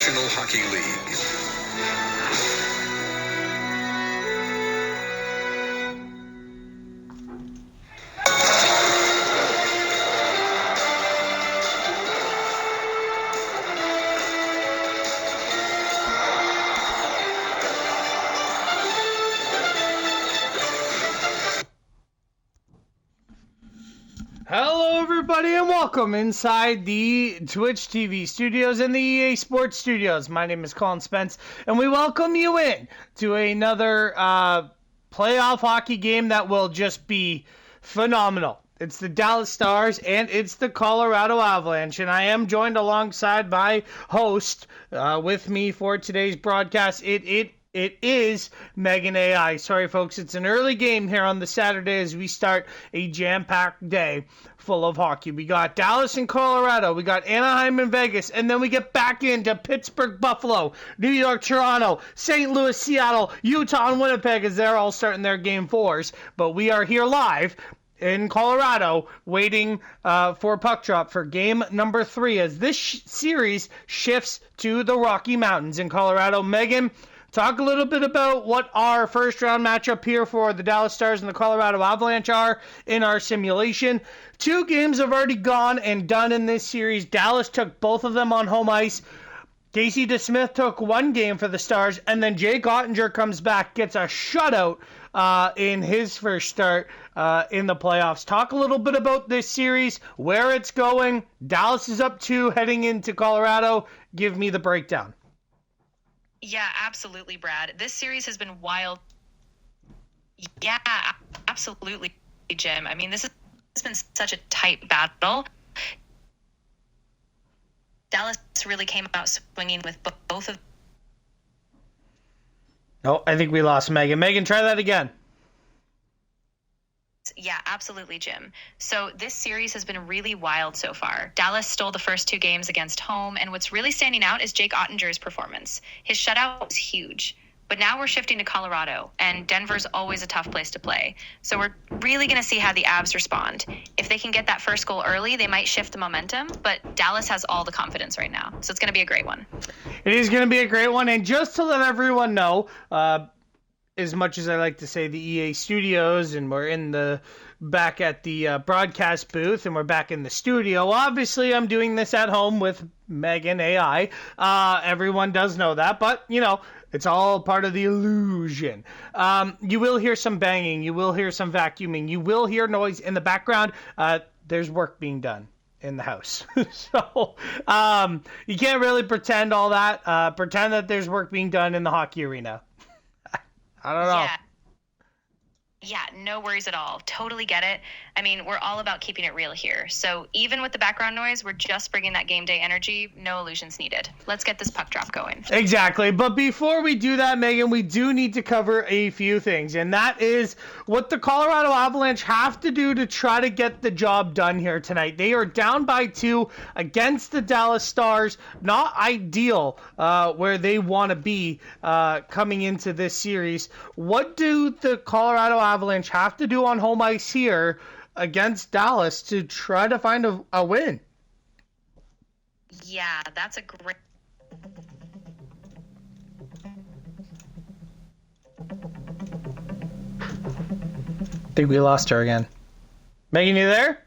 National Hockey League. Hello, everybody, and welcome inside the Twitch TV studios and the EA Sports studios. My name is Colin Spence, and we welcome you in to another playoff hockey game that will just be phenomenal. It's the Dallas Stars, and it's the Colorado Avalanche, and I am joined alongside my host with me for today's broadcast. It is Megan AI. Sorry, folks, it's an early game here on the Saturday as we start a jam-packed day full of hockey. We got Dallas and Colorado. We got Anaheim and Vegas. And then we get back into Pittsburgh, Buffalo, New York, Toronto, St. Louis, Seattle, Utah, and Winnipeg as they're all starting their game fours. But we are here live in Colorado waiting for puck drop for game number 3 as this series shifts to the Rocky Mountains in Colorado. Megan, talk a little bit about what our first round matchup here for the Dallas Stars and the Colorado Avalanche are in our simulation. 2 games have already gone and done in this series. Dallas took both of them on home ice. Casey DeSmith took 1 game for the Stars, and then Jake Ottinger comes back, gets a shutout in his first start in the playoffs. Talk a little bit about this series, where it's going. Dallas is up 2 heading into Colorado. Give me the breakdown. Yeah, absolutely, Brad. This series has been wild. Yeah, absolutely, Jim. I mean, this has been such a tight battle. Dallas really came out swinging with both of. Oh, I think we lost Megan. Megan, try that again. Yeah, absolutely, Jim. So this series has been really wild so far. Dallas stole the first 2 games against home, and what's really standing out is Jake Ottinger's performance. His shutout was huge. But now we're shifting to Colorado, and Denver's always a tough place to play. So we're really going to see how the Avs respond. If they can get that first goal early, they might shift the momentum, but Dallas has all the confidence right now. So it's going to be a great one. It is going to be a great one, and just to let everyone know, as much as I like to say the EA studios, and we're in the back at the broadcast booth, and we're back in the studio. Obviously, I'm doing this at home with Megan AI. Everyone does know that, but, you know, it's all part of the illusion. You will hear some banging. You will hear some vacuuming. You will hear noise in the background. There's work being done in the house. So you can't really pretend all that. Pretend that there's work being done in the hockey arena. I don't know. Yeah, no worries at all. Totally get it. I mean, we're all about keeping it real here. So even with the background noise, we're just bringing that game day energy. No illusions needed. Let's get this puck drop going. Exactly. But before we do that, Megan, we do need to cover a few things. And that is what the Colorado Avalanche have to do to try to get the job done here tonight. They are down by 2 against the Dallas Stars. Not ideal where they want to be coming into this series. What do the Colorado Avalanche have to do on home ice here against Dallas to try to find a win? Yeah, that's a great. I think we lost her again. Megan, you there?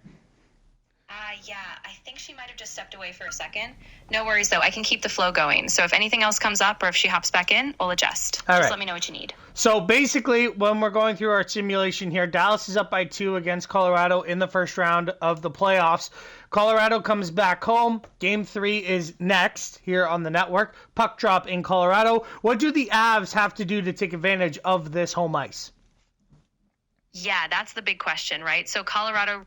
Yeah, I think she might have just stepped away for a second. No worries, though. I can keep the flow going. So if anything else comes up or if she hops back in, we'll adjust. All just right. Let me know what you need. So basically, when we're going through our simulation here, Dallas is up by 2 against Colorado in the first round of the playoffs. Colorado comes back home. Game 3 is next here on the network. Puck drop in Colorado. What do the Avs have to do to take advantage of this home ice? Yeah, that's the big question, right? So Colorado.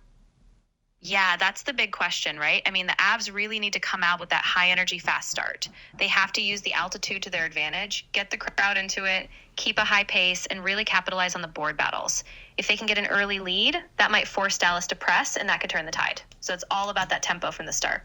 Yeah, that's the big question, right? I mean, the Avs really need to come out with that high energy fast start. They have to use the altitude to their advantage, get the crowd into it, keep a high pace, and really capitalize on the board battles. If they can get an early lead, that might force Dallas to press, and that could turn the tide. So it's all about that tempo from the start.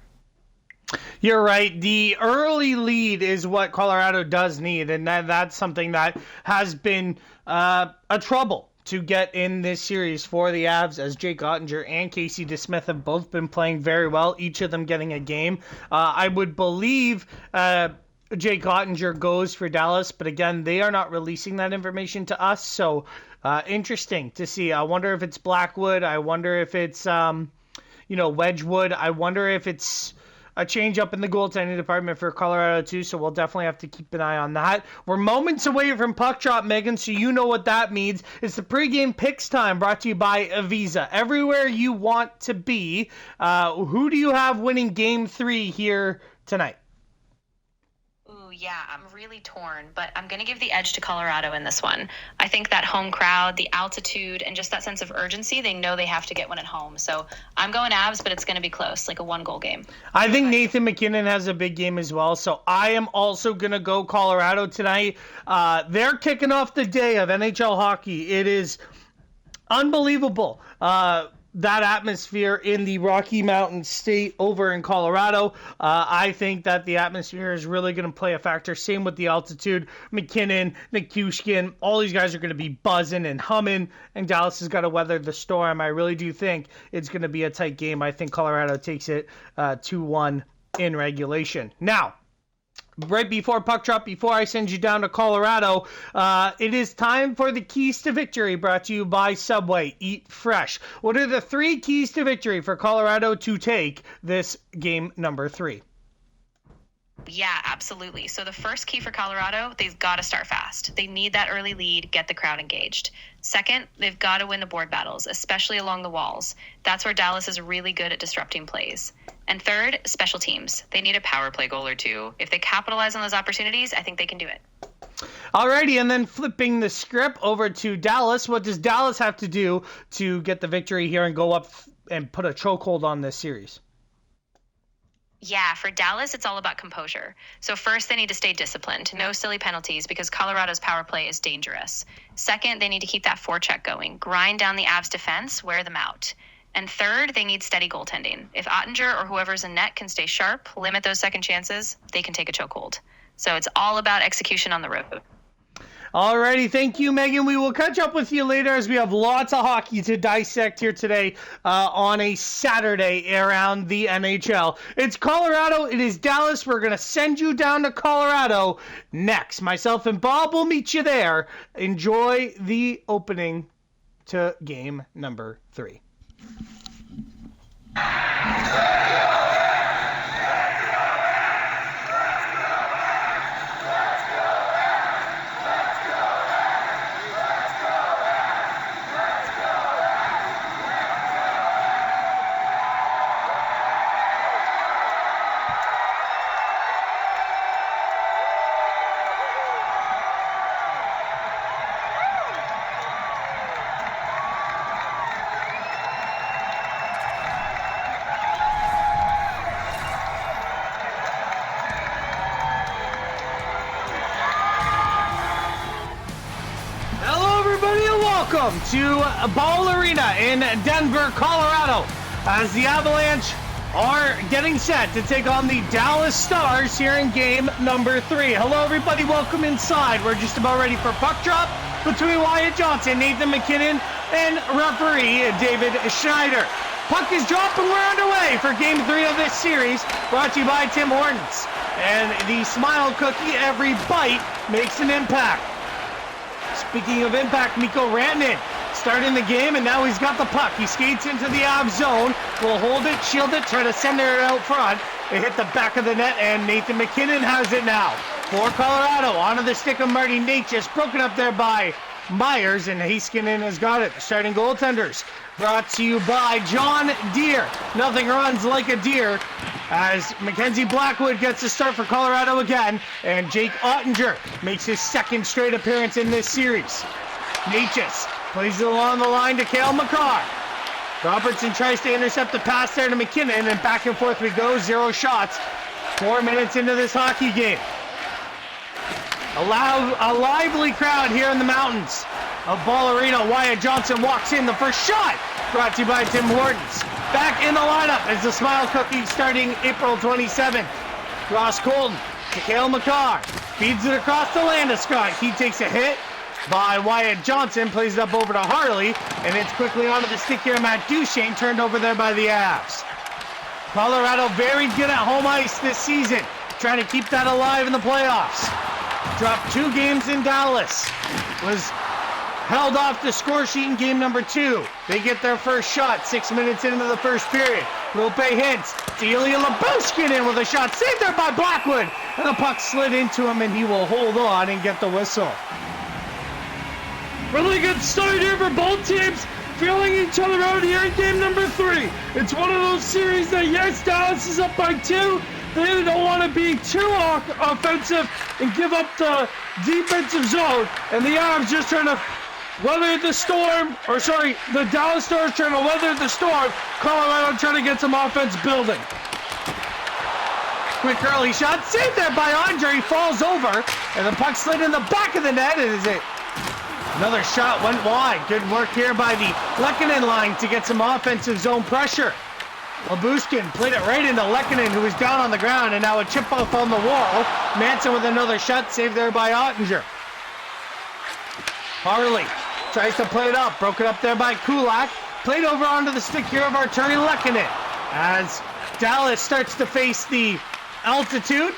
You're right. The early lead is what Colorado does need, and that's something that has been a trouble to get in this series for the Avs, as Jake Ottinger and Casey DeSmith have both been playing very well, each of them getting a game. I would believe Jake Ottinger goes for Dallas, but again, they are not releasing that information to us. So interesting to see. I wonder if it's Blackwood. I wonder if it's Wedgwood. I wonder if it's a change up in the goaltending department for Colorado too. So we'll definitely have to keep an eye on that. We're moments away from puck drop, Megan. So you know what that means. It's the pregame picks time, brought to you by Visa. Everywhere you want to be. Who do you have winning Game 3 here tonight? Yeah, I'm really torn, but I'm going to give the edge to Colorado in this one. I think that home crowd, the altitude, and just that sense of urgency, they know they have to get one at home. So I'm going Avs, but it's going to be close, like a 1-goal game. I think Nathan MacKinnon has a big game as well, so I am also going to go Colorado tonight. They're kicking off the day of NHL hockey. It is unbelievable. That atmosphere in the Rocky Mountain State over in Colorado. I think that the atmosphere is really going to play a factor. Same with the altitude. McKinnon, Nichushkin, all these guys are going to be buzzing and humming, and Dallas has got to weather the storm. I really do think it's going to be a tight game. I think Colorado takes it 2-1 in regulation. Now, right before puck drop, before I send you down to Colorado, it is time for the keys to victory, brought to you by Subway. Eat fresh. What are the 3 keys to victory for Colorado to take this game number 3? Yeah, absolutely. So the first key for Colorado, they've got to start fast. They need that early lead, get the crowd engaged. Second, they've got to win the board battles, especially along the walls. That's where Dallas is really good at disrupting plays. And third, special teams. They need a power play goal or two. If they capitalize on those opportunities, I think they can do it. Alrighty, and then flipping the script over to Dallas. What does Dallas have to do to get the victory here and go up and put a chokehold on this series? Yeah, for Dallas, it's all about composure. So first, they need to stay disciplined. No silly penalties because Colorado's power play is dangerous. Second, they need to keep that forecheck going. Grind down the Avs defense, wear them out. And third, they need steady goaltending. If Ottinger or whoever's in net can stay sharp, limit those second chances, they can take a chokehold. So it's all about execution on the road. Alrighty, thank you, Megan. We will catch up with you later as we have lots of hockey to dissect here today on a Saturday around the NHL. It's Colorado. It is Dallas. We're going to send you down to Colorado next. Myself and Bob will meet you there. Enjoy the opening to game number 3. Welcome to Ball Arena in Denver, Colorado, as the Avalanche are getting set to take on the Dallas Stars here in game number 3. Hello, everybody. Welcome inside. We're just about ready for puck drop between Wyatt Johnson, Nathan MacKinnon, and referee David Schneider. Puck is dropped and we're underway for game 3 of this series, brought to you by Tim Hortons. And the Smile Cookie, every bite makes an impact. Speaking of impact, Mikko Rantanen starting the game, and now he's got the puck. He skates into the Avs zone, will hold it, shield it, try to send it out front. They hit the back of the net, and Nathan MacKinnon has it now. For Colorado, onto the stick of Marty Necas, broken up there by Myers, and Heiskanen has got it. Starting goaltenders, brought to you by John Deere. Nothing runs like a deer, as Mackenzie Blackwood gets a start for Colorado again, and Jake Ottinger makes his second straight appearance in this series. Necas plays it along the line to Cale Makar. Robertson tries to intercept the pass there to MacKinnon, and back and forth we go, 0 shots. 4 minutes into this hockey game. A lively crowd here in the mountains of Ball Arena. Wyatt Johnson walks in. The first shot brought to you by Tim Hortons. Back in the lineup is the Smile Cookie starting April 27th. Ross Colton to Cale Makar. Feeds it across to Landeskog. He takes a hit by Wyatt Johnson. Plays it up over to Harley. And it's quickly onto the stick here. Matt Duchene turned over there by the Avs. Colorado very good at home ice this season. trying to keep that alive in the playoffs. Dropped 2 games in Dallas. Was held off the score sheet in game number 2. They get their first shot 6 minutes into the first period. Rope hits. Ilya Lyubushkin in with a shot. Saved there by Blackwood. And the puck slid into him, and he will hold on and get the whistle. Really good start here for both teams. Feeling each other out here in game number 3. It's one of those series that, yes, Dallas is up by 2. They don't want to be too offensive and give up the defensive zone. And the Avs just trying to weather the storm. The Dallas Stars trying to weather the storm. Colorado trying to get some offense building. Quick early shot. Saved there by Andre. He falls over. And the puck slid in the back of the net. And is it? Another shot went wide. Good work here by the Lehkonen line to get some offensive zone pressure. Lyubushkin played it right into Lehkonen, who was down on the ground, and now a chip off on the wall. Manson with another shot, saved there by Ottinger. Harley tries to play it up, broken up there by Kulak. Played over onto the stick here of Arturi Lehkonen. As Dallas starts to face the altitude,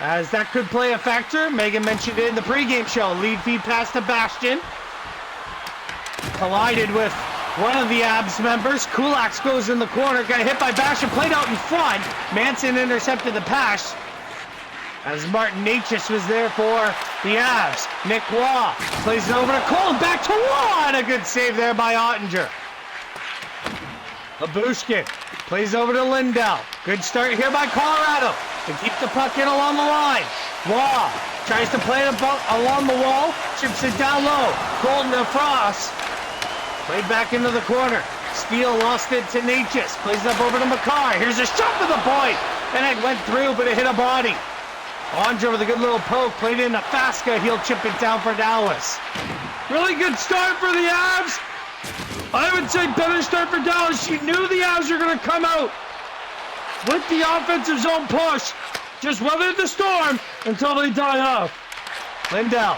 as that could play a factor. Megan mentioned it in the pregame show. Lead feed pass to Bastion. Collided with one of the Abs members. Kulak goes in the corner. Got hit by Bastion. Played out in front. Manson intercepted the pass. As Martin Natchez was there for the Abs. Nick Waugh plays it over to Cole. Back to Waugh. And a good save there by Ottinger. Lyubushkin plays over to Lindell. Good start here by Colorado to keep the puck in along the line. Waugh tries to play it along the wall. Chips it down low. Colton across. Played back into the corner. Steele lost it to Natchez. Plays it up over to McCarr. Here's a shot to the point. And it went through, but it hit a body. Andre with a good little poke. Played into Fasca. He'll chip it down for Dallas. Really good start for the Avs. I would say better start for Dallas. She knew the Avs were going to come out with the offensive zone push. Just weathered the storm until they die off. Lindell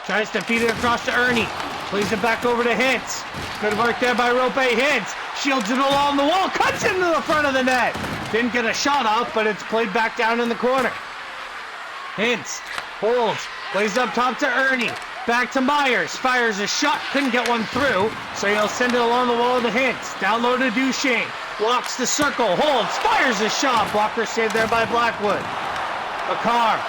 tries to feed it across to Ernie. Plays it back over to Hintz. Good work there by Rope Hintz. Shields it along the wall. Cuts into the front of the net. Didn't get a shot off, but it's played back down in the corner. Hintz holds. Plays up top to Ernie. Back to Myers. Fires a shot. Couldn't get one through. So he'll send it along the wall to Hintz. Down low to Duchesne. Walks the circle. Holds. Fires a shot. Blocker saved there by Blackwood. McCarr.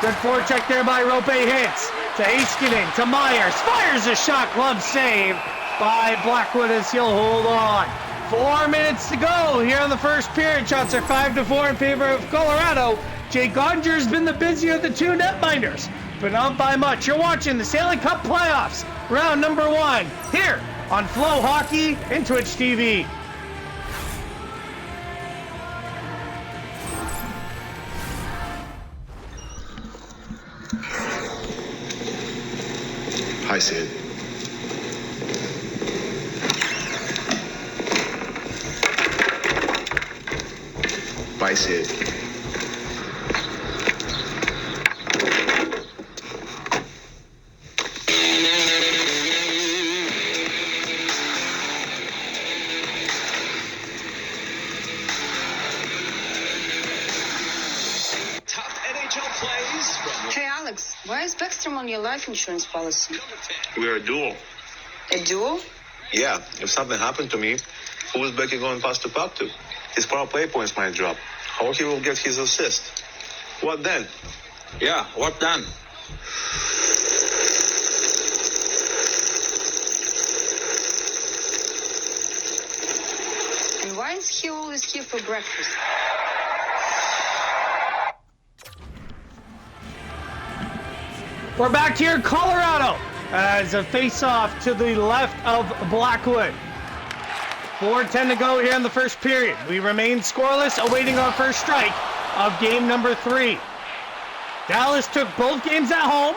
Good forecheck there by Rope Hintz. To Heiskanen. To Myers. Fires a shot. Glove save by Blackwood as he'll hold on. 4 minutes to go here in the first period. Shots are 5-4 in favor of Colorado. Jake Ottinger's been the busier of the 2 netminders, but not by much. You're watching the Stanley Cup Playoffs, round number 1, here on Flow Hockey and Twitch TV. Hi, Sid. Bye, Sid. Hey, Alex, why is Backstrom on your life insurance policy? We're a duo. A duo? Yeah, if something happened to me, who is Becky going to pass the puck to? His power play points might drop. How he will get his assist? What then? Yeah, what then? And why is he always here for breakfast? We're back here in Colorado as a face-off to the left of Blackwood. 4:10 to go here in the first period. We remain scoreless, awaiting our first strike of game number 3. Dallas took both games at home,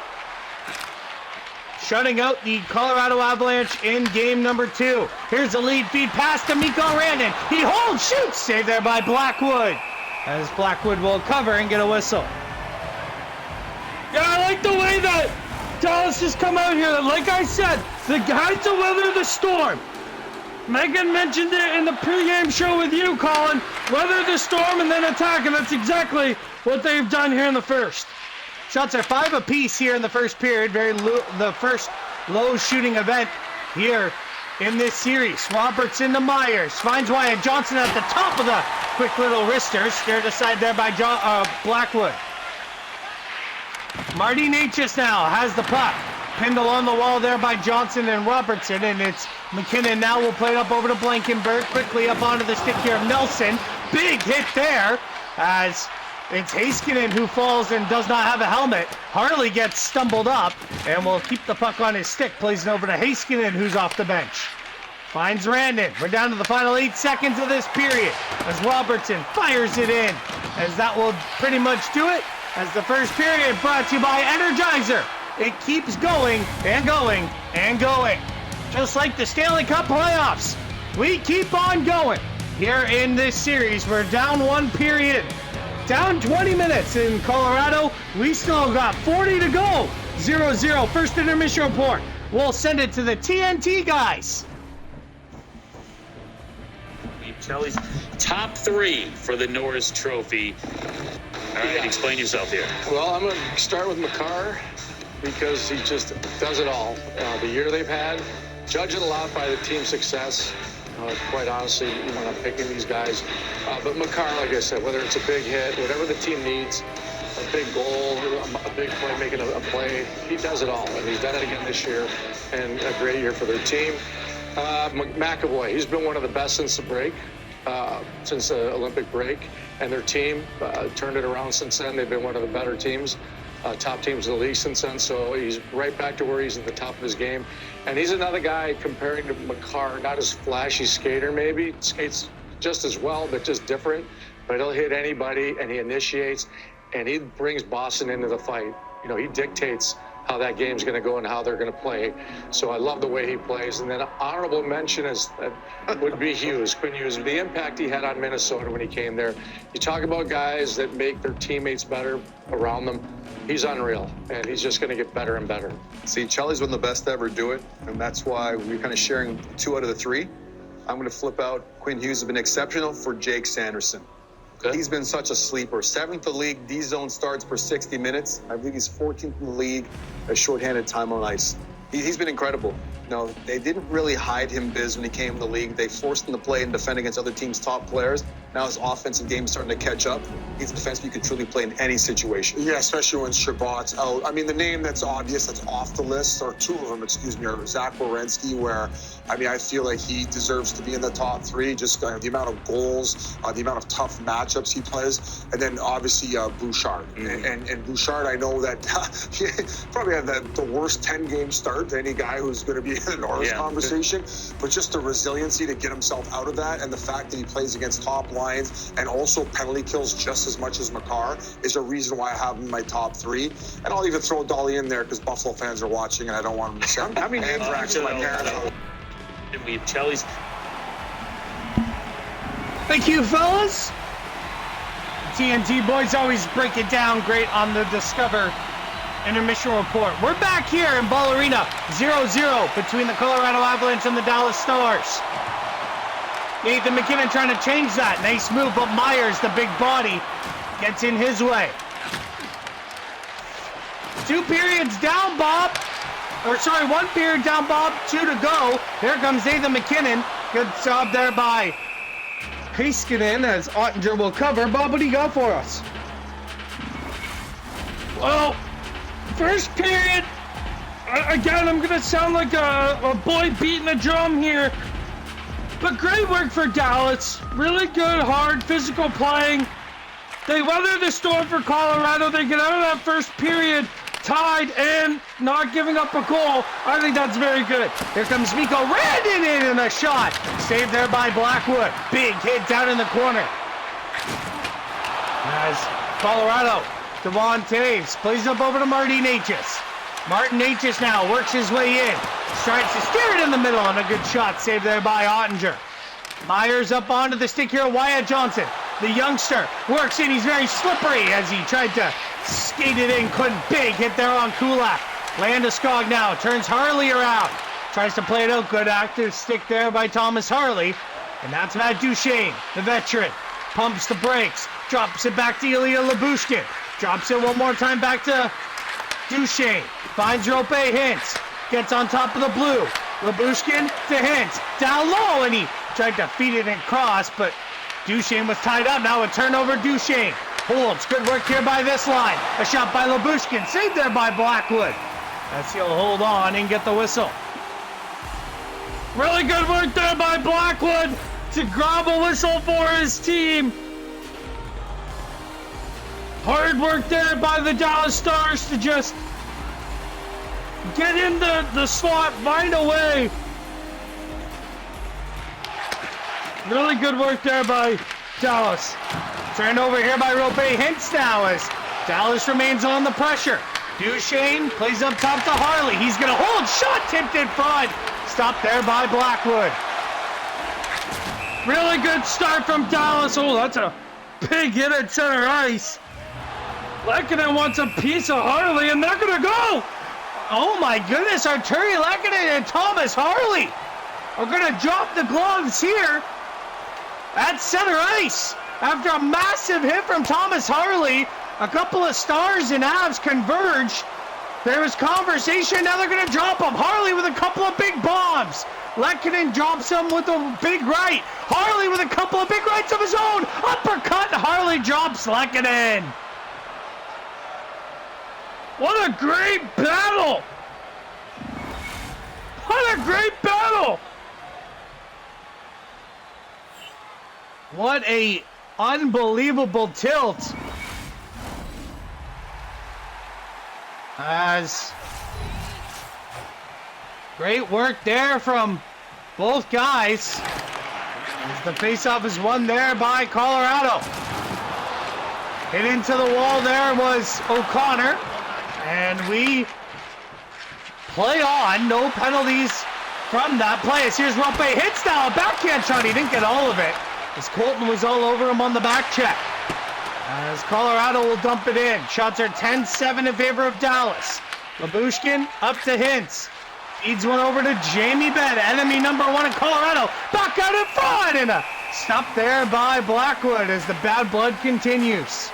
shutting out the Colorado Avalanche in game number 2. Here's a lead feed pass to Mikko Rantanen. He holds, shoots, saved there by Blackwood, as Blackwood will cover and get a whistle. Yeah, I like the way that Dallas has come out here. Like I said, the guys to weather the storm. Megan mentioned it in the pregame show with you, Colin. Weather the storm and then attack, and that's exactly what they've done here in the first. Shots are 5 apiece here in the first period. The first low shooting event here in this series. Robertson to Myers. Finds Wyatt Johnson at the top of the quick little wrister. Steered aside there by Blackwood. Marty Natchez now has the puck. Pinned along the wall there by Johnson and Robertson. And it's McKinnon now will play it up over to Blankenberg. Quickly up onto the stick here of Nelson. Big hit there as it's Heiskanen who falls and does not have a helmet. Harley gets stumbled up and will keep the puck on his stick. Plays it over to Heiskanen who's off the bench. Finds Randon. We're down to the final 8 seconds of this period as Robertson fires it in. As that will pretty much do it. As the first period brought to you by Energizer. It keeps going and going and going. Just like the Stanley Cup playoffs. We keep on going. Here in this series, we're down 1 period. Down 20 minutes in Colorado. We still got 40 to go. 0-0. First intermission report. We'll send it to the TNT guys. Kelly's top 3 for the Norris Trophy. All right, explain yourself here. Well, I'm going to start with Makar because he just does it all. The year they've had, judging a lot by the team's success. Quite honestly, when I'm picking these guys. But Makar, like I said, whether it's a big hit, whatever the team needs, a big goal, a big play, making a play, he does it all. And he's done it again this year, and a great year for their team. McAvoy, he's been one of the best since the break, since the Olympic break. And their team turned it around since then. They've been one of the better teams. Top teams in the league since then, so he's right back to where he's at the top of his game. And he's another guy comparing to Makar, not as flashy skater maybe, skates just as well, but just different. But he'll hit anybody, and he initiates, and he brings Boston into the fight. You know, he dictates how that game's going to go and how they're going to play. So I love the way he plays. And then honorable mention would be Hughes, Quinn Hughes, the impact he had on Minnesota when he came there. You talk about guys that make their teammates better around them. He's unreal, and he's just going to get better and better. See, Charlie's one of the best to ever do it, and that's why we're kind of sharing 2 out of the 3. I'm going to flip out. Quinn Hughes has been exceptional for Jake Sanderson. Okay. He's been such a sleeper. 7th in the league, D-zone starts per 60 minutes. I believe he's 14th in the league as shorthanded time on ice. He's been incredible. No, they didn't really hide him, Biz, when he came in the league. They forced him to play and defend against other teams' top players. Now his offensive game is starting to catch up. He's a defenseman you can truly play in any situation. Yeah, especially when Shabbat's out. I mean, the name that's obvious, that's off the list, or 2 of them, are Zach Werenski, where, I mean, I feel like he deserves to be in the top 3, just the amount of goals, the amount of tough matchups he plays, and then obviously Bouchard. Mm-hmm. And Bouchard, I know that he probably had the worst 10-game start to any guy who's going to be in the Norris conversation, but just the resiliency to get himself out of that, and the fact that he plays against top lines and also penalty kills just as much as Makar is a reason why I have him in my top 3. And I'll even throw Dolly in there because Buffalo fans are watching and I don't want him to say, how many names racks to my parents? We have Chelly's. Thank you, fellas. TNT boys always break it down great on the Discover Intermission Report. We're back here in Ball Arena, 0-0 between the Colorado Avalanche and the Dallas Stars. Nathan McKinnon trying to change that. Nice move, but Myers, the big body, gets in his way. 2 periods down, Bob. 1 period down, Bob. 2 to go. Here comes Nathan McKinnon. Good job there by Heiskanen as Ottinger will cover. Bob, what do you got for us? Well, first period, again, I'm going to sound like a boy beating a drum here. But great work for Dallas. Really good, hard, physical playing. They weathered the storm for Colorado. They get out of that first period tied and not giving up a goal. I think that's very good. Here comes Mikko Rantanen in a shot. Saved there by Blackwood. Big hit down in the corner. As Colorado, Devon Taves plays up over to Marty Natchez. Martin Natchez now works his way in. Tries to steer it in the middle, and a good shot saved there by Ottinger. Myers up onto the stick here. Wyatt Johnson, the youngster, works in. He's very slippery as he tried to skate it in. Couldn't. Big hit there on Kulak. Landeskog now turns Harley around. Tries to play it out. Good active stick there by Thomas Harley. And that's Matt Duchesne, the veteran. Pumps the brakes. Drops it back to Ilya Lyubushkin. Drops it one more time back to Duchesne. Finds Rope Hintz. Gets on top of the blue. Lyubushkin to Hintz. Down low, and he tried to feed it and cross, but Duchesne was tied up. Now a turnover, Duchesne. Holds. Good work here by this line. A shot by Lyubushkin. Saved there by Blackwood. As he'll hold on and get the whistle. Really good work there by Blackwood to grab a whistle for his team. Hard work there by the Dallas Stars to just get in the slot, find a way. Really good work there by Dallas. Turned over here by Rope Hintz now as Dallas remains on the pressure. Duchesne plays up top to Harley. He's going to hold. Shot tipped in front. Stopped there by Blackwood. Really good start from Dallas. Oh, that's a big hit at center ice. Lehkonen wants a piece of Harley, and they're going to go. Oh, my goodness. Arturi Lehkonen and Thomas Harley are going to drop the gloves here at center ice. After a massive hit from Thomas Harley, a couple of Stars and Avs converge. There was conversation. Now they're going to drop him. Harley with a couple of big bombs. Lehkonen drops him with a big right. Harley with a couple of big rights of his own. Uppercut. Harley drops Lehkonen. What a great battle. What a great battle. What a unbelievable tilt. As great work there from both guys. As the faceoff is won there by Colorado. Hit into the wall there was O'Connor. And we play on. No penalties from that play. As here's Rope Hintz now. A backhand shot. He didn't get all of it. As Colton was all over him on the back check. As Colorado will dump it in. Shots are 10-7 in favor of Dallas. Lyubushkin up to Hintz. Feeds one over to Jamie Benn. Enemy number one in Colorado. Back out in front. And a stop there by Blackwood as the bad blood continues.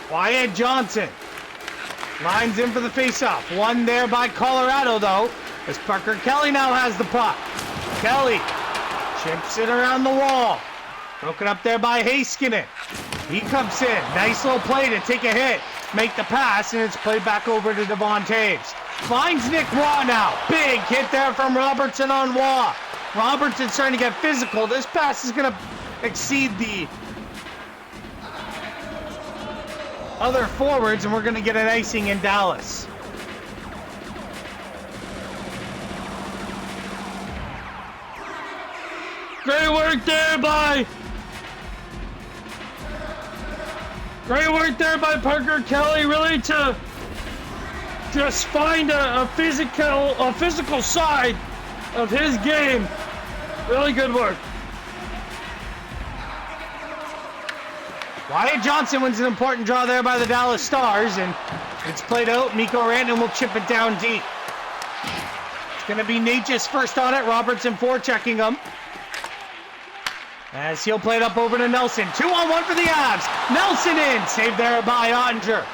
Wyatt Johnson lines in for the faceoff. One there by Colorado, though, as Parker Kelly now has the puck. Kelly chips it around the wall. Broken up there by Heiskanen. He comes in. Nice little play to take a hit, make the pass, and it's played back over to Devon Taves. Finds Nick Waugh now. Big hit there from Robertson on Waugh. Robertson's starting to get physical. This pass is going to exceed the other forwards, and we're going to get an icing in Dallas. Great work there by Parker Kelly, really to just find a physical side of his game. Really good work. Wyatt Johnson wins an important draw there by the Dallas Stars, and it's played out. Mikko Rantanen will chip it down deep. It's going to be Nature's first on it. Robertson forechecking him. As he'll play it up over to Nelson. 2-on-1 for the Avs. Nelson in. Saved there by Ottinger.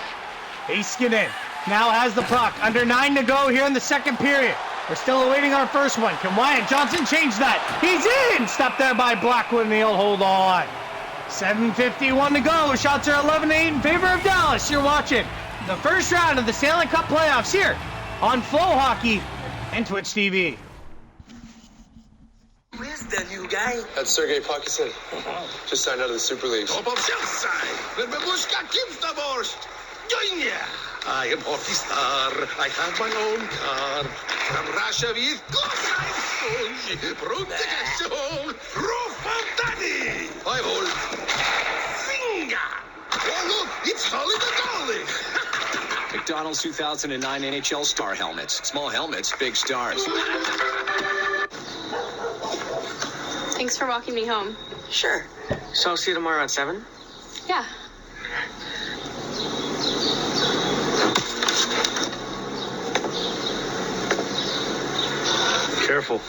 Heiskanen now has the puck. Under 9 to go here in the second period. We're still awaiting our first one. Can Wyatt Johnson change that? He's in. Stopped there by Blackwood, and he'll hold on. 7:51 to go. Shots are 11-8 in favor of Dallas. You're watching the first round of the Stanley Cup playoffs here on Flow Hockey and Twitch TV. Where's the new guy? That's Sergei Pakusin. Just signed out of the Super League. I am Hockey Star. I have my own car. From Russia with Protection. Rufantani. I hold. Finger. Oh, look, it's Holly the Dolly. McDonald's 2009 NHL Star Helmets. Small helmets, big stars. Thanks for walking me home. Sure. So I'll see you tomorrow at 7? Yeah. Careful.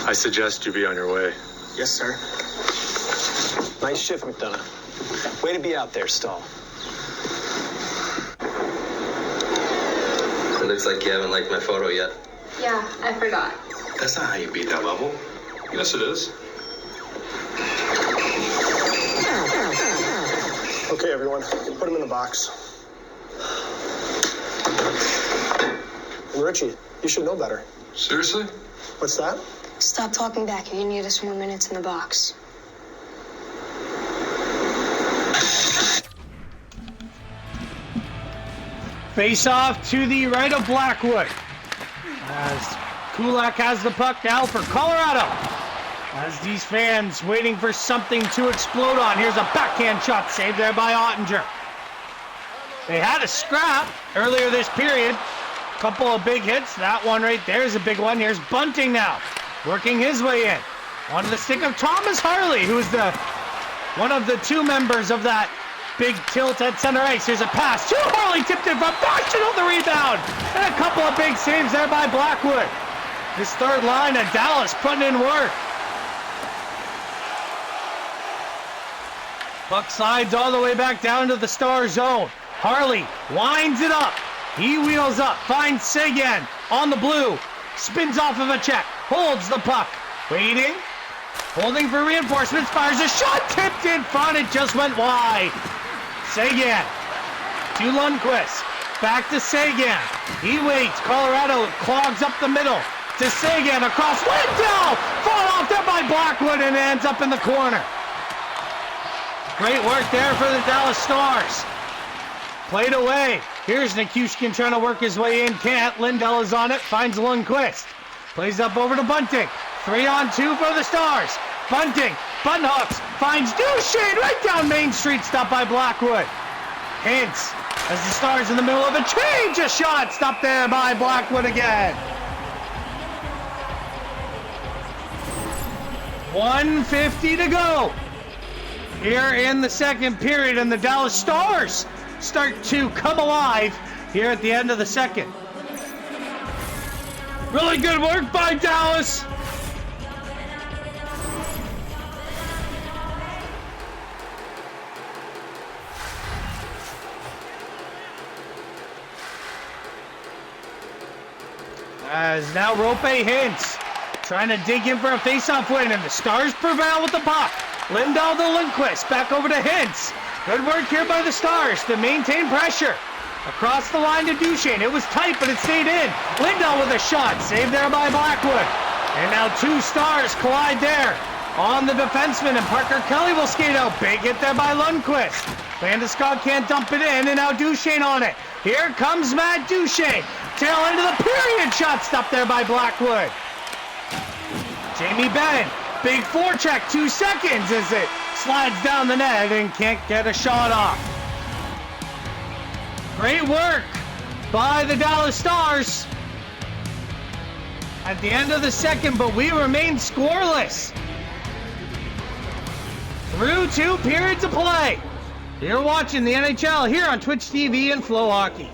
I suggest you be on your way. Yes, sir. Nice shift, McDonough. Way to be out there, Stahl. It looks like you haven't liked my photo yet. Yeah, I forgot. That's not how you beat that level. Yes, it is. Okay, everyone, put him in the box. And Richie, you should know better. Seriously? What's that? Stop talking back. You're gonna need us more minutes in the box. Face off to the right of Blackwood. As Kulak has the puck now for Colorado. As these fans waiting for something to explode on. Here's a backhand shot saved there by Ottinger. They had a scrap earlier this period. Couple of big hits. That one right there is a big one. Here's Bunting now, working his way in. Onto the stick of Thomas Harley, who is one of the two members of that big tilt at center ice. Here's a pass to Harley, tipped in from Boston on the rebound. And a couple of big saves there by Blackwood. This third line at Dallas putting in work. Puck slides all the way back down to the Star zone. Harley winds it up. He wheels up, finds Seguin on the blue, spins off of a check, holds the puck, waiting, holding for reinforcements, fires a shot, tipped in front, it just went wide. Seguin to Lundqvist, back to Seguin. He waits, Colorado clogs up the middle to Seguin, across Lindell, fall off there by Blackwood and ends up in the corner. Great work there for the Dallas Stars. Played away. Here's Nichushkin trying to work his way in. Can't. Lindell is on it. Finds Lundqvist. Plays up over to Bunting. 3-on-2 for the Stars. Bunting. Button hooks. Finds Duchesne right down Main Street. Stopped by Blackwood. Hintz as the Stars in the middle of a change. A shot. Stopped there by Blackwood again. 1:50 to go here in the second period, and the Dallas Stars start to come alive here at the end of the second. Really good work by Dallas. As now Rope Hintz trying to dig in for a face-off win, and the Stars prevail with the puck. Lindell to Lundqvist, back over to Hintz. Good work here by the Stars to maintain pressure. Across the line to Duchesne. It was tight, but it stayed in. Lindell with a shot, saved there by Blackwood. And now two Stars collide there on the defenseman, and Parker Kelly will skate out. Big hit there by Lundqvist. Landeskog can't dump it in, and now Duchesne on it. Here comes Matt Duchesne. Tail end of the period, shot stopped there by Blackwood. Jamie Benn, big forecheck, 2 seconds as it slides down the net and can't get a shot off. Great work by the Dallas Stars at the end of the second, but we remain scoreless through 2 periods of play. You're watching the NHL here on Twitch TV and Flow Hockey.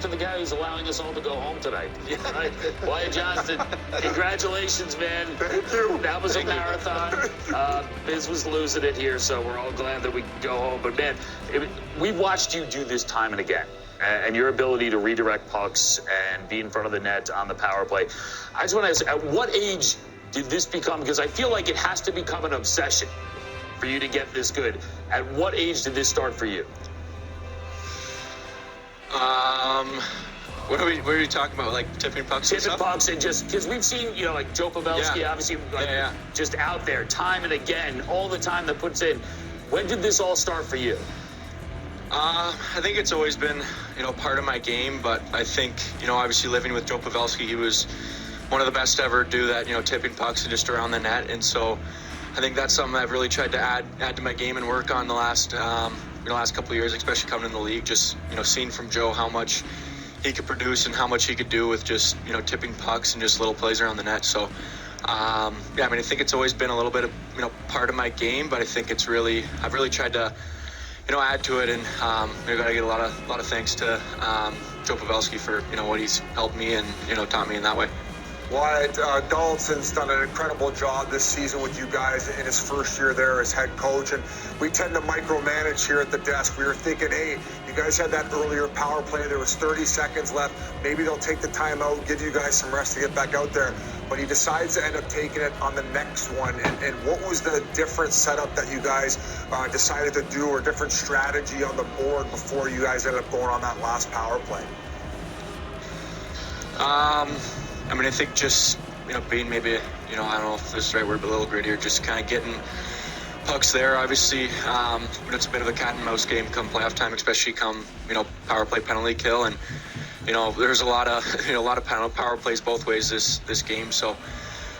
To the guy who's allowing us all to go home tonight. Right? Wyatt Johnston, congratulations, man. Thank you. That was a marathon. Biz was losing it here, so we're all glad that we can go home. But, man, we've watched you do this time and again. And your ability to redirect pucks and be in front of the net on the power play. I just want to ask, at what age did this become? Because I feel like it has to become an obsession for you to get this good. At what age did this start for you? What are we talking about? Like tipping pucks and stuff? Tipping pucks and just, because we've seen, like Joe Pavelski, obviously, just out there time and again, all the time that puts in. When did this all start for you? I think it's always been, part of my game, but I think, obviously living with Joe Pavelski, he was one of the best to ever do that, tipping pucks and just around the net. And so I think that's something I've really tried to add to my game and work on the last, last couple of years, especially coming in the league, just, seeing from Joe how much he could produce and how much he could do with just, tipping pucks and just little plays around the net. So, I think it's always been a little bit of, part of my game, but I think I've really tried to, add to it. And I got to get a lot of thanks to Joe Pavelski for, what he's helped me and, taught me in that way. Wyatt, Donaldson's done an incredible job this season with you guys in his first year there as head coach, and we tend to micromanage here at the desk. We were thinking, hey, you guys had that earlier power play. There was 30 seconds left. Maybe they'll take the time out, give you guys some rest to get back out there. But he decides to end up taking it on the next one. And what was the different setup that you guys decided to do, or different strategy on the board before you guys ended up going on that last power play? I think just, being maybe, I don't know if this is the right word, but a little grittier, just kind of getting pucks there. Obviously, it's a bit of a cat and mouse game come playoff time, especially come, power play penalty kill. And, there's a lot of power plays both ways this game. So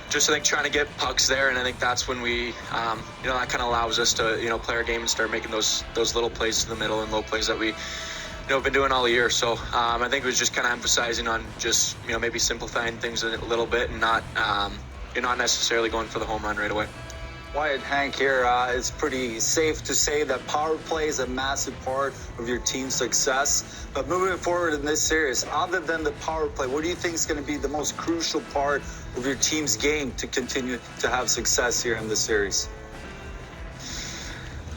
just, I think, trying to get pucks there. And I think that's when we, that kind of allows us to, play our game and start making those little plays to the middle and low plays that we, been doing all year. So I think it was just kind of emphasizing on just, maybe simplifying things a little bit and not necessarily going for the home run right away. Wyatt, Hank here. It's pretty safe to say that power play is a massive part of your team's success. But moving forward in this series, other than the power play, what do you think is going to be the most crucial part of your team's game to continue to have success here in this series?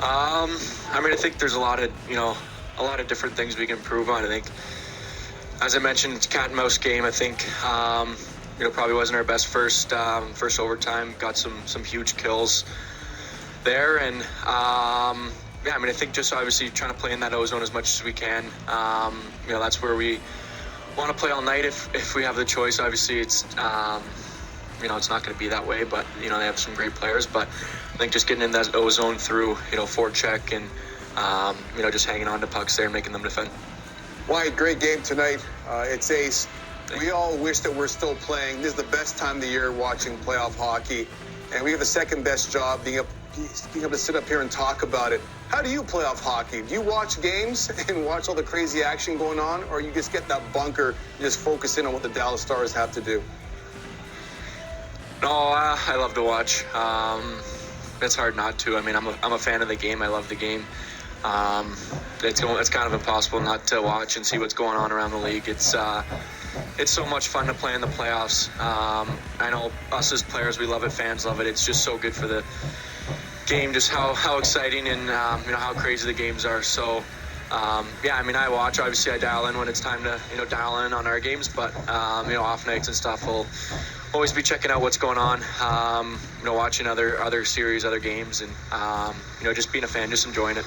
I think there's a lot of different things we can improve on. I think, as I mentioned, it's cat and mouse game. I think, probably wasn't our best first overtime. Got some huge kills there. And, I think just obviously trying to play in that ozone as much as we can. That's where we want to play all night if we have the choice. Obviously, it's, it's not going to be that way, but, they have some great players. But I think just getting in that ozone through, forecheck and, just hanging on to pucks there and making them defend. Wyatt, great game tonight. It's ace. We all wish that we're still playing. This is the best time of the year watching playoff hockey. And we have the second best job being able to sit up here and talk about it. How do you play off hockey? Do you watch games and watch all the crazy action going on, or you just get in that bunker and just focus in on what the Dallas Stars have to do? No, I love to watch. It's hard not to. I'm a fan of the game. I love the game. It's kind of impossible not to watch and see what's going on around the league. It's so much fun to play in the playoffs. I know us as players, we love it. Fans love it. It's just so good for the game, just how exciting and how crazy the games are. So I watch. Obviously, I dial in when it's time to dial in on our games. But off nights and stuff, we'll always be checking out what's going on. Watching other series, other games, and just being a fan, just enjoying it.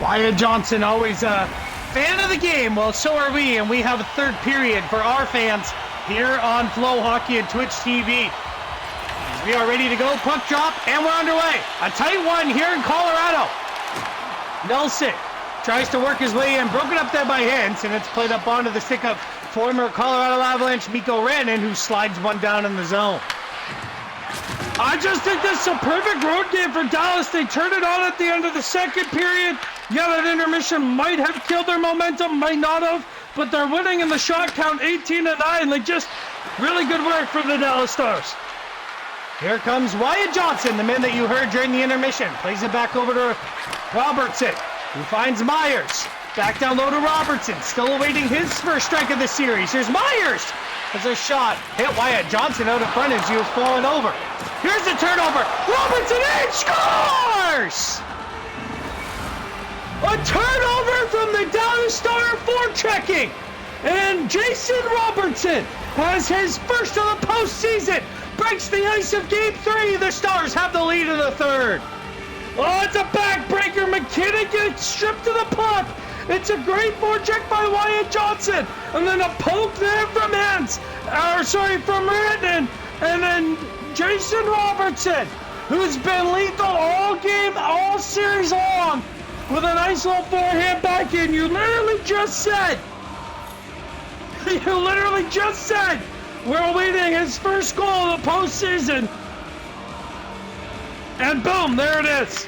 Wyatt Johnston, always a fan of the game. Well, so are we, and we have a third period for our fans here on Flow Hockey and Twitch TV. We are ready to go. Puck drop, and we're underway. A tight one here in Colorado. Nelson tries to work his way in, broken up there by Hintz, and it's played up onto the stick of former Colorado Avalanche Mikko Rantanen, who slides one down in the zone. I just think this is a perfect road game for Dallas. They turned it on at the end of the second period. Yeah, that intermission might have killed their momentum, might not have, but they're winning in the shot count 18-9. Like, just really good work from the Dallas Stars. Here comes Wyatt Johnston, the man that you heard during the intermission. Plays it back over to Robertson, who finds Myers. Back down low to Robertson, still awaiting his first strike of the series. Here's Myers. There's a shot. Hit Wyatt Johnston out in front as he was falling over. Here's the turnover. Robertson in, scores! A turnover from the Dallas Star forechecking. And Jason Robertson has his first of the postseason. Breaks the ice of Game 3. The Stars have the lead in the third. Oh, it's a backbreaker. McKinnon gets stripped to the puck. It's a great forecheck by Wyatt Johnston. And then a poke there from from Rantanen. And then Jason Robertson, who's been lethal all game, all series long, with a nice little forehand back in. You literally just said, we're awaiting his first goal of the postseason. And boom, there it is.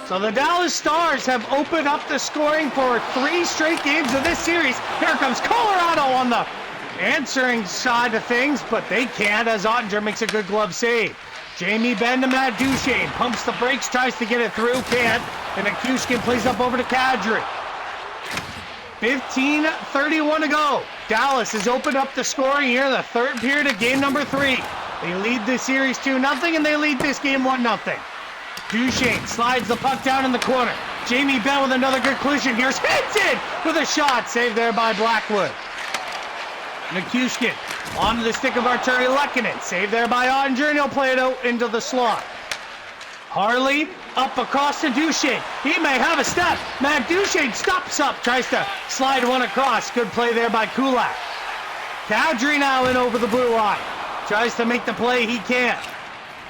So the Dallas Stars have opened up the scoring for 3 straight games of this series. Here comes Colorado on the answering side of things, but they can't as Ottinger makes a good glove save. Jamie Benn to Matt Duchesne, pumps the brakes, tries to get it through, can't. And Akushkin plays up over to Kadri. 15:31 to go. Dallas has opened up the scoring here in the third period of game number 3. They lead the series 2-0, and they lead this game 1-0. Duchesne slides the puck down in the corner. Jamie Benn with another good collision. Here's hits it with a shot, saved there by Blackwood. Nichushkin onto the stick of Arturi Lehkonen, saved there by Ottinger, and he'll play it out into the slot. Harley up across to Duchesne. He may have a step. Matt Duchesne stops up, tries to slide one across. Good play there by Kulak. Kadri now in over the blue line. Tries to make the play, he can't.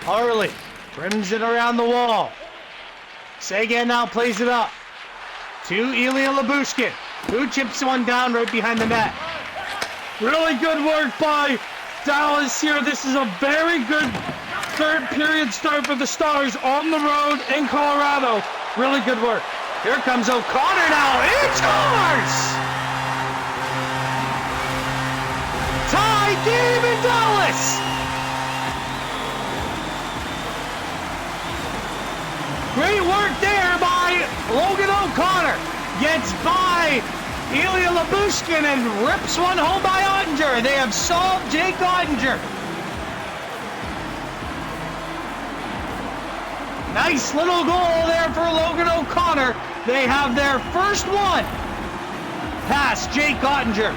Harley rims it around the wall. Seguin now plays it up to Ilya Lyubushkin, who chips one down right behind the net. Really good work by Dallas here. This is a very good third period start for the Stars on the road in Colorado. Really good work. Here comes O'Connor now. He scores! Tie game in Dallas. Great work there by Logan O'Connor. Gets by Ilya Lyubushkin and rips one home by Ottinger. They have solved Jake Ottinger. Nice little goal there for Logan O'Connor. They have their first one past Jake Ottinger.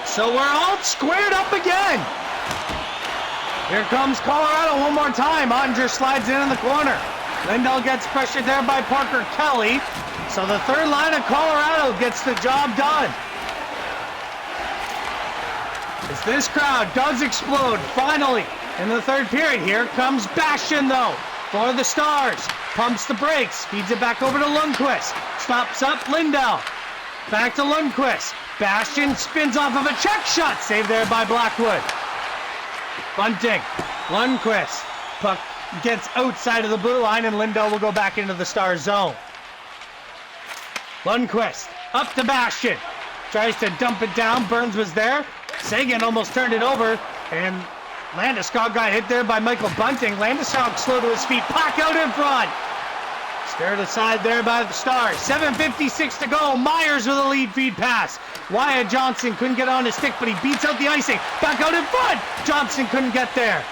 So we're all squared up again. Here comes Colorado one more time. Ottinger slides in the corner. Lindell gets pressured there by Parker Kelly. So the third line of Colorado gets the job done. As this crowd does explode, finally, in the third period. Here comes Bastian, though, for the Stars. Pumps the brakes, feeds it back over to Lundqvist. Stops up Lindell. Back to Lundqvist. Bastian spins off of a check shot. Saved there by Blackwood. Bunting. Lundqvist. Puck gets outside of the blue line, and Lindell will go back into the Stars zone. Lundqvist up to Bastian. Tries to dump it down. Burns was there. Seguin almost turned it over, and Landeskog got hit there by Michael Bunting. Landeskog slow to his feet. Puck out in front. Stirred aside there by the Stars. 7:56 to go. Myers with a lead feed pass. Wyatt Johnson couldn't get on his stick, but he beats out the icing. Back out in front. Johnson couldn't get there.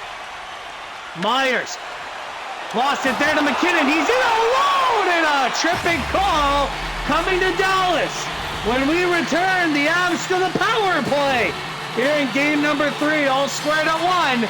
Myers lost it there to McKinnon. He's in alone, and a tripping call coming to Dallas. When we return, the Avs to the power play. Here in game number 3, all squared at 1.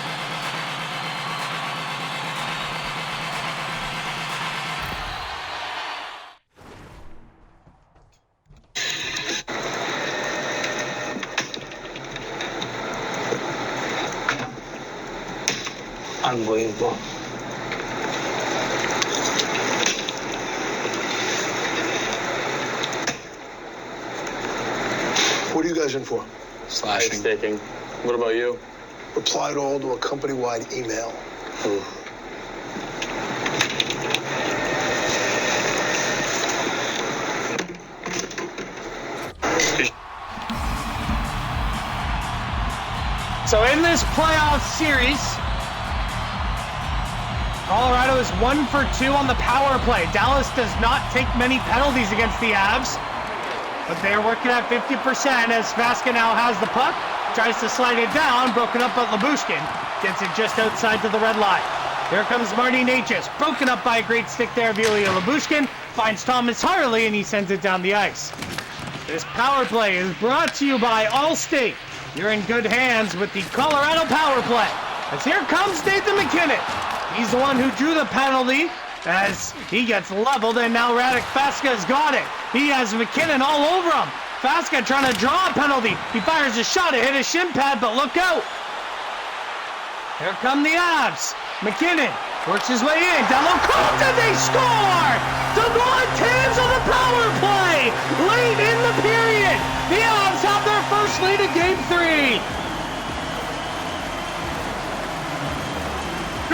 Unbelievable. What are you guys in for? Slashing. Sticking. What about you? Replied all to a company-wide email. So in this playoff series, Colorado is 1 for 2 on the power play. Dallas does not take many penalties against the Avs, but they're working at 50% as Vaska now has the puck, tries to slide it down, broken up by Lyubushkin, gets it just outside to the red line. Here comes Marty Necas, broken up by a great stick there of Ilya Lyubushkin, finds Thomas Harley, and he sends it down the ice. This power play is brought to you by Allstate. You're in good hands with the Colorado power play. As here comes Nathan McKinnon. He's the one who drew the penalty as he gets leveled, and now Radek Vaska's got it. He has McKinnon all over him. Vaska trying to draw a penalty. He fires a shot. It hit his shin pad, but look out. Here come the Avs. McKinnon works his way in. Down low. Colton, they score! Devon Taves on the power play! Late in the period. The Avs have their first lead of Game 3.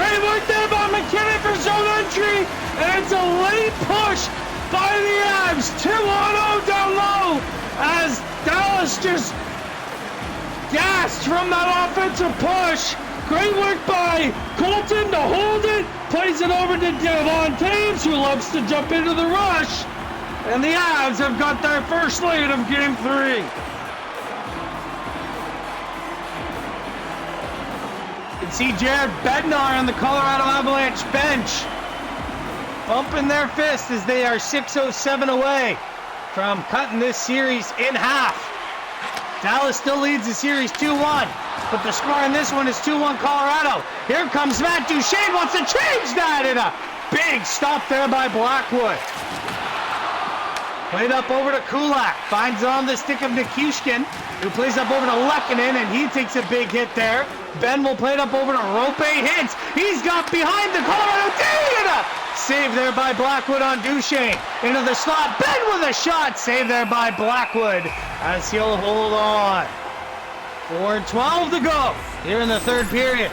Great work there by McKinnon for zone entry, and it's a late push by the Avs. 2-on-0 down low as Dallas just gassed from that offensive push. Great work by Colton to hold it, plays it over to Devon Taves, who loves to jump into the rush, and the Avs have got their first lead of Game 3. You can see Jared Bednar on the Colorado Avalanche bench bumping their fist as they are 6:07 away from cutting this series in half. Dallas still leads the series 2-1, but the score in this one is 2-1 Colorado. Here comes Matt Duchene, wants to change that, and a big stop there by Blackwood. Played up over to Kulak, finds it on the stick of Nichushkin, who plays up over to Lehkonen, and he takes a big hit there. Ben will play it up over to Rope Hintz. He's got behind the Colorado D, and a save there by Blackwood on Duchene. Into the slot, Ben with a shot, save there by Blackwood as he'll hold on. 4:12 to go here in the third period.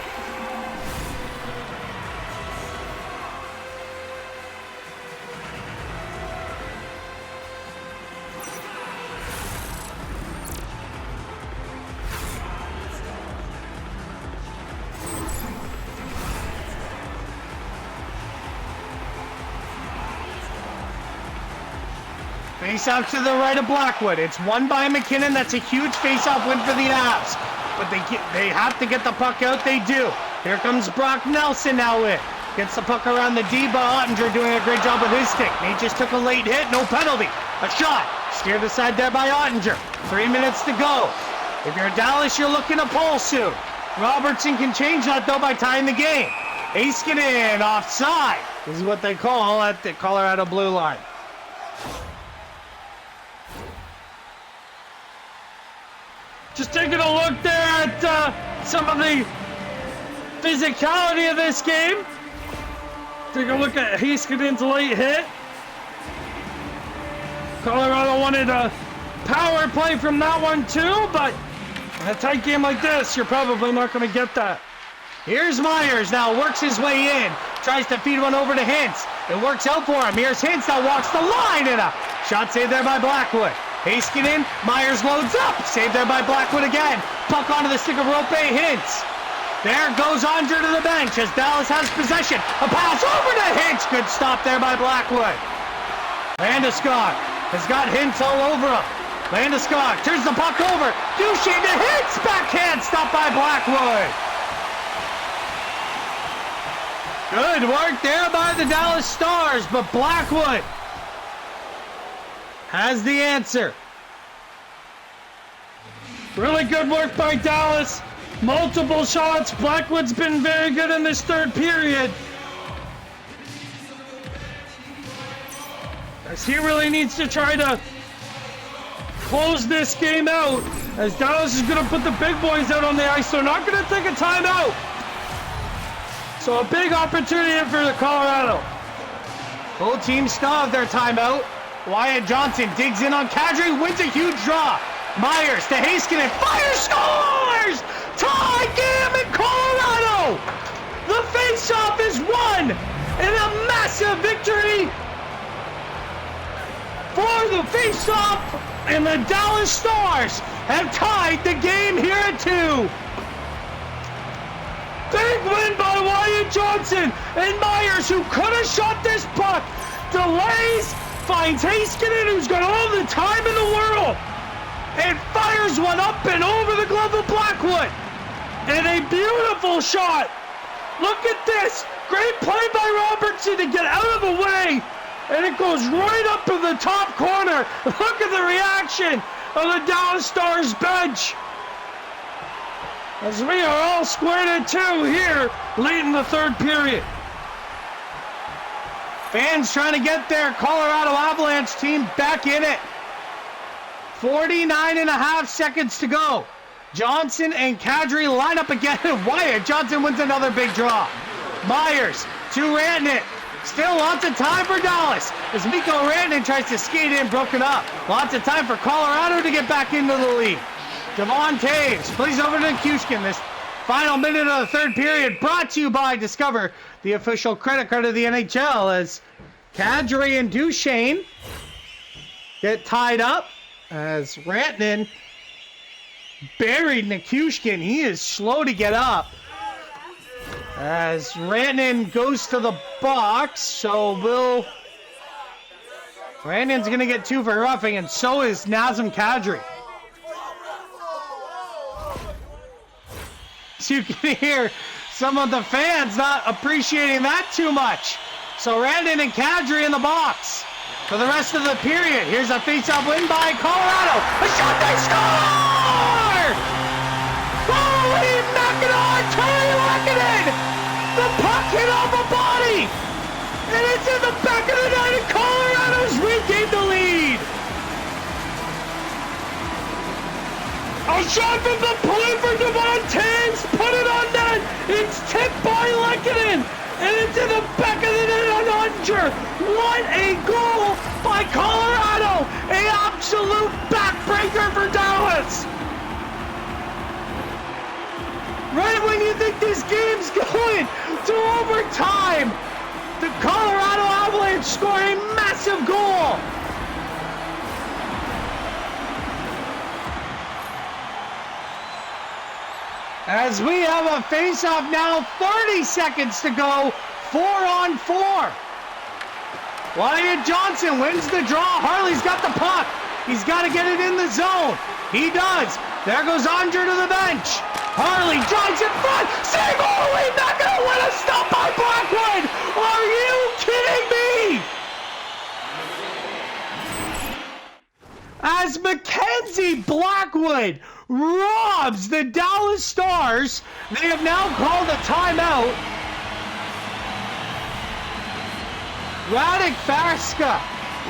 Face-off to the right of Blackwood. It's won by McKinnon. That's a huge face-off win for the Avs. But they have to get the puck out. They do. Here comes Brock Nelson now in. Gets the puck around the D, but Ottinger doing a great job with his stick. He just took a late hit. No penalty. A shot. Steered aside there by Ottinger. 3 minutes to go. If you're Dallas, you're looking to pull soon. Robertson can change that, though, by tying the game. Heiskanen offside. This is what they call at the Colorado blue line. Just taking a look there at some of the physicality of this game. Take a look at Heiskanen's late hit. Colorado wanted a power play from that one too, but in a tight game like this, you're probably not going to get that. Here's Myers now, works his way in. Tries to feed one over to Hintz. It works out for him. Here's Hintz that walks the line, and a shot saved there by Blackwood. Heiskanen, Myers loads up. Saved there by Blackwood again. Puck onto the stick of Rope Hintz. There goes Ottinger to the bench as Dallas has possession. A pass over to Hintz. Good stop there by Blackwood. Landeskog has got Hintz all over him. Landeskog turns the puck over. Duchene to Hintz. Backhand stop by Blackwood. Good work there by the Dallas Stars, but Blackwood has the answer. Really good work by Dallas. Multiple shots. Blackwood's been very good in this third period. As he really needs to try to close this game out, as Dallas is going to put the big boys out on the ice. They're not going to take a timeout. So a big opportunity for the Colorado. Both teams still have their timeout. Wyatt Johnson digs in on Kadri, wins a huge draw. Myers to Heiskanen, fire, scores! Tie game in Colorado! The face-off is won in a massive victory for the face-off, and the Dallas Stars have tied the game here at 2. Big win by Wyatt Johnson, and Myers, who could have shot this puck, delays, finds Heiskanen, who's got all the time in the world, and fires one up and over the glove of Blackwood. And a beautiful shot. Look at this. Great play by Robertson to get out of the way, and it goes right up in the top corner. Look at the reaction of the Dallas Stars bench. As we are all squared at 2 here late in the third period. Fans trying to get their Colorado Avalanche team back in it. 49.5 seconds to go. Johnson and Kadri line up again. Wyatt Johnson wins another big draw. Myers to Rantanen. Still lots of time for Dallas as Mikko Rantanen tries to skate in, broken up. Lots of time for Colorado to get back into the lead. Devon Taves plays over to Nichushkin. This Final minute of the third period, brought to you by Discover, the official credit card of the NHL, as Kadri and Duchesne get tied up as Rantanen buried Nichushkin. He is slow to get up as Rantanen goes to the box, so Rantanen's going to get 2 for roughing, and so is Nazem Kadri. So you can hear some of the fans not appreciating that too much. So Rantanen and Kadri in the box for the rest of the period. Here's a face-off win by Colorado. A shot, they score! Holy Mackinac, Terry Lehkonen! The puck hit off a body! And it's in the back of the net, and Colorado's regained the lead! A shot from the point for Devon Taves, put it on net! It's tipped by Lehkonen! And it's in the back of the net on Unger. What a goal by Colorado! An absolute backbreaker for Dallas! Right when you think this game's going to overtime, the Colorado Avalanche score a massive goal! As we have a face-off now, 30 seconds to go, 4-on-4. Wyatt Johnson wins the draw. Harley's got the puck. He's got to get it in the zone. He does. There goes Andre to the bench. Harley drives in front. Save Harley, not going to win a stop by Blackwood. Are you kidding me? As Mackenzie Blackwood robs the Dallas Stars, they have now called a timeout. Radek Faska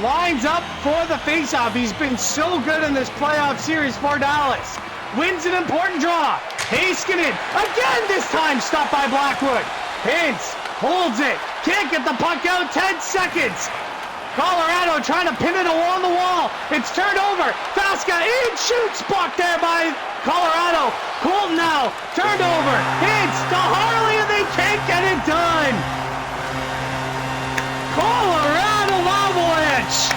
lines up for the faceoff. He's been so good in this playoff series for Dallas. Wins an important draw. Heiskanen, again this time stopped by Blackwood. Hintz holds it. Can't get the puck out. 10 seconds. Colorado trying to pin it along the wall. It's turned over. Faska in, shoots, blocked there by Colorado. Colton now turned over. Hits to Harley, and they can't get it done. Colorado Avalanche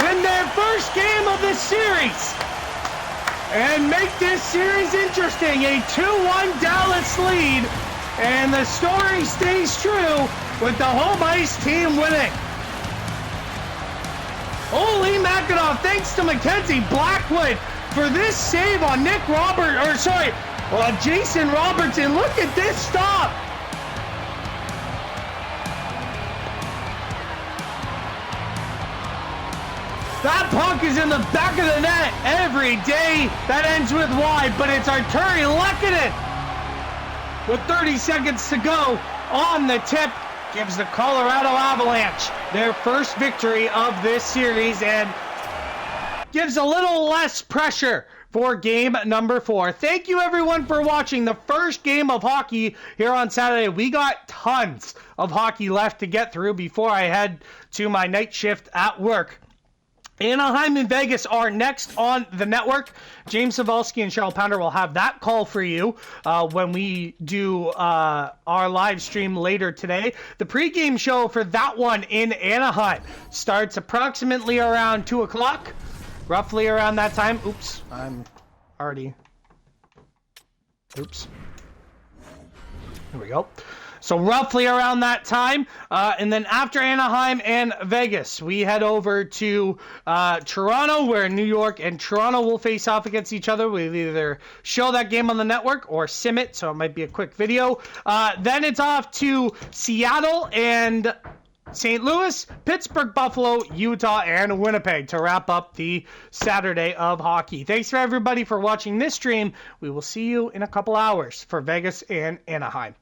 win their first game of this series and make this series interesting. A 2-1 Dallas lead, and the story stays true with the home ice team winning. Holy Mackinac, thanks to Mackenzie Blackwood for this save on Jason Robertson. Look at this stop. That puck is in the back of the net every day. That ends with Y, but it's Arturi Lehkonen with 30 seconds to go on the tip. Gives the Colorado Avalanche their first victory of this series and gives a little less pressure for game number 4. Thank you everyone for watching the first game of hockey here on Saturday. We got tons of hockey left to get through before I head to my night shift at work. Anaheim and Vegas are next on the network. James Savalsky and Cheryl Pounder will have that call for you when we do our live stream later today. The pregame show for that one in Anaheim starts approximately around 2 o'clock, roughly around that time. Oops, I'm already... Oops. Here we go. So roughly around that time, and then after Anaheim and Vegas, we head over to Toronto, where New York and Toronto will face off against each other. We'll either show that game on the network or sim it, so it might be a quick video. Then it's off to Seattle and St. Louis, Pittsburgh, Buffalo, Utah, and Winnipeg to wrap up the Saturday of hockey. Thanks for everybody for watching this stream. We will see you in a couple hours for Vegas and Anaheim.